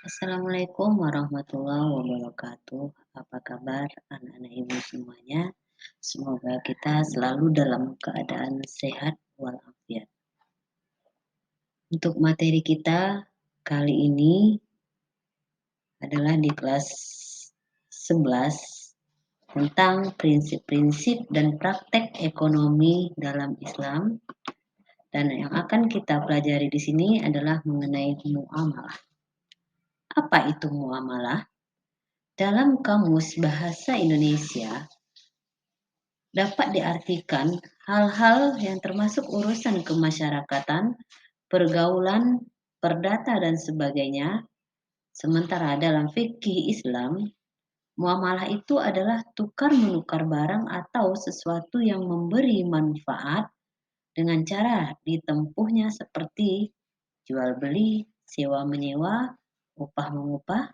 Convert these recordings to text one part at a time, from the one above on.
Assalamualaikum warahmatullahi wabarakatuh. Apa kabar anak-anak ibu semuanya? Semoga kita selalu dalam keadaan sehat walafiat. Untuk materi kita kali ini adalah di kelas 11 tentang prinsip-prinsip dan praktek ekonomi dalam Islam. Dan yang akan kita pelajari di sini adalah mengenai muamalah. Apa itu muamalah? Dalam Kamus Bahasa Indonesia, dapat diartikan hal-hal yang termasuk urusan kemasyarakatan, pergaulan, perdata, dan sebagainya. Sementara dalam fikih Islam, muamalah itu adalah tukar-menukar barang atau sesuatu yang memberi manfaat dengan cara ditempuhnya seperti jual-beli, sewa-menyewa, upah-mengupah,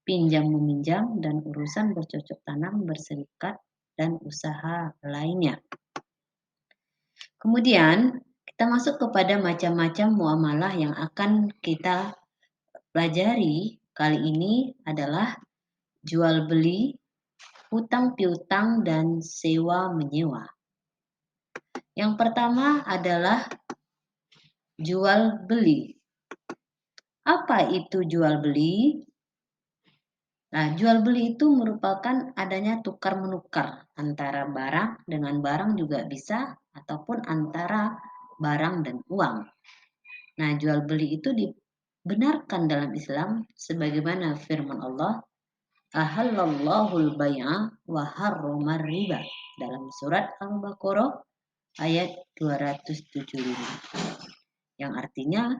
pinjam-meminjam, dan urusan bercocok tanam, berserikat, dan usaha lainnya. Kemudian kita masuk kepada macam-macam muamalah yang akan kita pelajari kali ini adalah jual beli, hutang piutang, dan sewa menyewa. Yang pertama adalah jual beli. Apa itu jual beli? Nah, jual beli itu merupakan adanya tukar menukar antara barang dengan barang juga bisa, ataupun antara barang dan uang. Nah, jual beli itu dibenarkan dalam Islam sebagaimana firman Allah, ahallallahul bai'a wa harramar riba, dalam surat Al-Baqarah ayat 275. Yang artinya,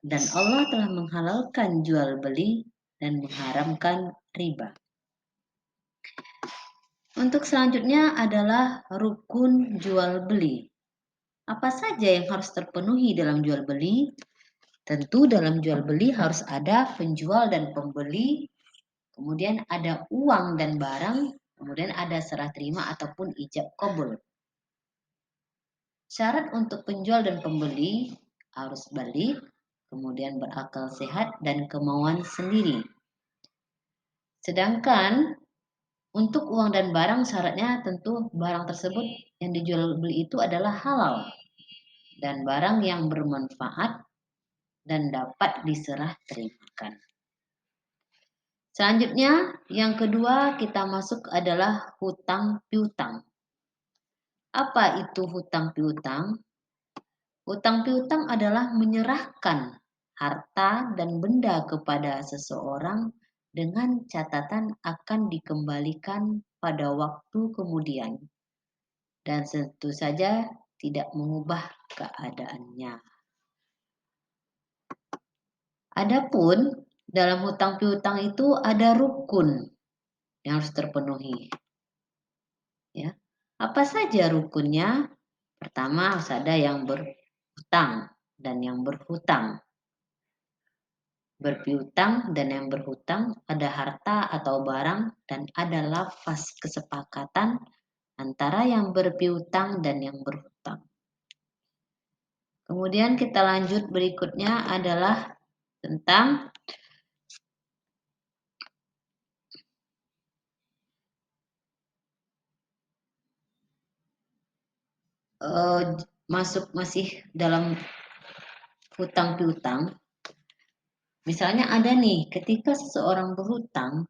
dan Allah telah menghalalkan jual beli dan mengharamkan riba. Untuk selanjutnya adalah rukun jual beli. Apa saja yang harus terpenuhi dalam jual beli? Tentu dalam jual beli harus ada penjual dan pembeli, kemudian ada uang dan barang, kemudian ada serah terima ataupun ijab qabul. Syarat untuk penjual dan pembeli harus balik, kemudian berakal sehat dan kemauan sendiri. Sedangkan untuk uang dan barang syaratnya tentu barang tersebut yang dijual beli itu adalah halal dan barang yang bermanfaat dan dapat diserah terimakan. Selanjutnya yang kedua kita masuk adalah hutang piutang. Apa itu hutang piutang? Hutang piutang adalah menyerahkan harta dan benda kepada seseorang dengan catatan akan dikembalikan pada waktu kemudian, dan tentu saja tidak mengubah keadaannya. Adapun dalam hutang piutang itu ada rukun yang harus terpenuhi. Ya. Apa saja rukunnya? Pertama harus ada yang berhutang dan yang berhutang. Berpiutang dan yang berhutang, ada harta atau barang, dan ada lafaz kesepakatan antara yang berpiutang dan yang berhutang. Kemudian kita lanjut, berikutnya adalah tentang masih dalam hutang piutang. Misalnya ada nih, ketika seseorang berhutang,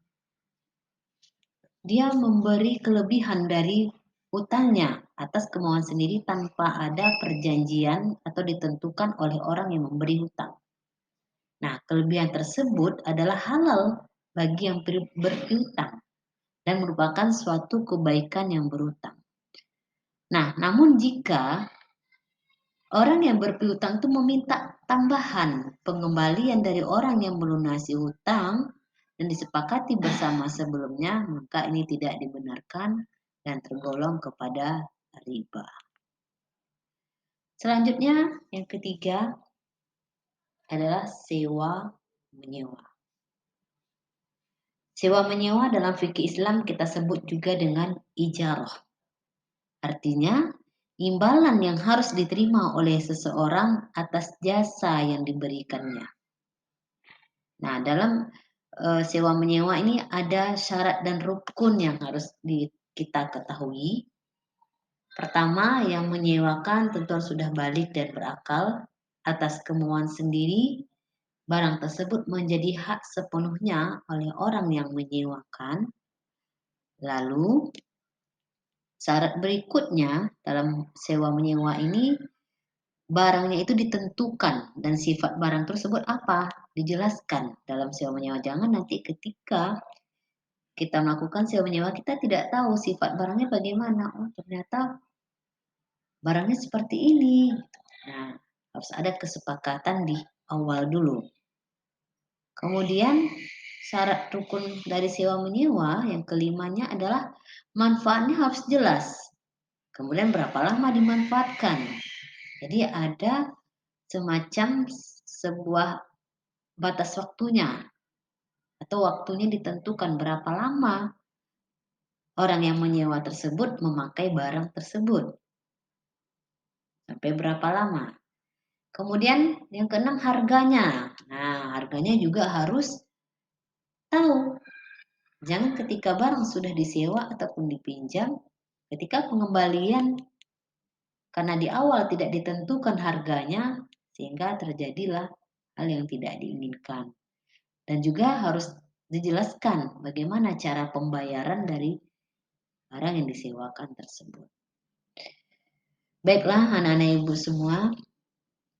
dia memberi kelebihan dari hutangnya atas kemauan sendiri tanpa ada perjanjian atau ditentukan oleh orang yang memberi hutang. Nah, kelebihan tersebut adalah halal bagi yang berhutang dan merupakan suatu kebaikan yang berhutang. Nah, namun jika orang yang berpiutang itu meminta tambahan pengembalian dari orang yang melunasi hutang dan disepakati bersama sebelumnya, maka ini tidak dibenarkan dan tergolong kepada riba. Selanjutnya, yang ketiga adalah sewa menyewa. Sewa menyewa dalam fikih Islam kita sebut juga dengan ijarah. Artinya, imbalan yang harus diterima oleh seseorang atas jasa yang diberikannya. Nah, dalam sewa menyewa ini ada syarat dan rukun yang harus kita ketahui. Pertama, yang menyewakan tentu harus sudah balik dan berakal. Atas kemauan sendiri, barang tersebut menjadi hak sepenuhnya oleh orang yang menyewakan. Lalu, syarat berikutnya dalam sewa menyewa ini, barangnya itu ditentukan dan sifat barang tersebut apa? Dijelaskan dalam sewa menyewa. Jangan nanti ketika kita melakukan sewa menyewa, kita tidak tahu sifat barangnya bagaimana. Oh, ternyata barangnya seperti ini. Nah, harus ada kesepakatan di awal dulu. Kemudian syarat rukun dari sewa menyewa yang kelimanya adalah manfaatnya harus jelas. Kemudian berapa lama dimanfaatkan. Jadi ada semacam sebuah batas waktunya atau waktunya ditentukan berapa lama orang yang menyewa tersebut memakai barang tersebut. Sampai berapa lama. Kemudian yang keenam harganya. Nah, harganya juga harus tahu. Jangan ketika barang sudah disewa ataupun dipinjam, ketika pengembalian karena di awal tidak ditentukan harganya, sehingga terjadilah hal yang tidak diinginkan. Dan juga harus dijelaskan bagaimana cara pembayaran dari barang yang disewakan tersebut. Baiklah anak-anak ibu semua,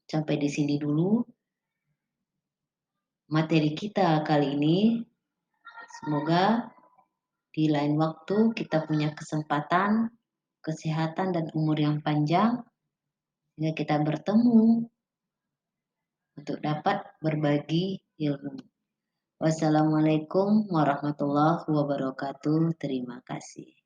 sampai di sini dulu materi kita kali ini. Semoga di lain waktu kita punya kesempatan, kesehatan, dan umur yang panjang sehingga kita bertemu untuk dapat berbagi ilmu. Wassalamualaikum warahmatullahi wabarakatuh. Terima kasih.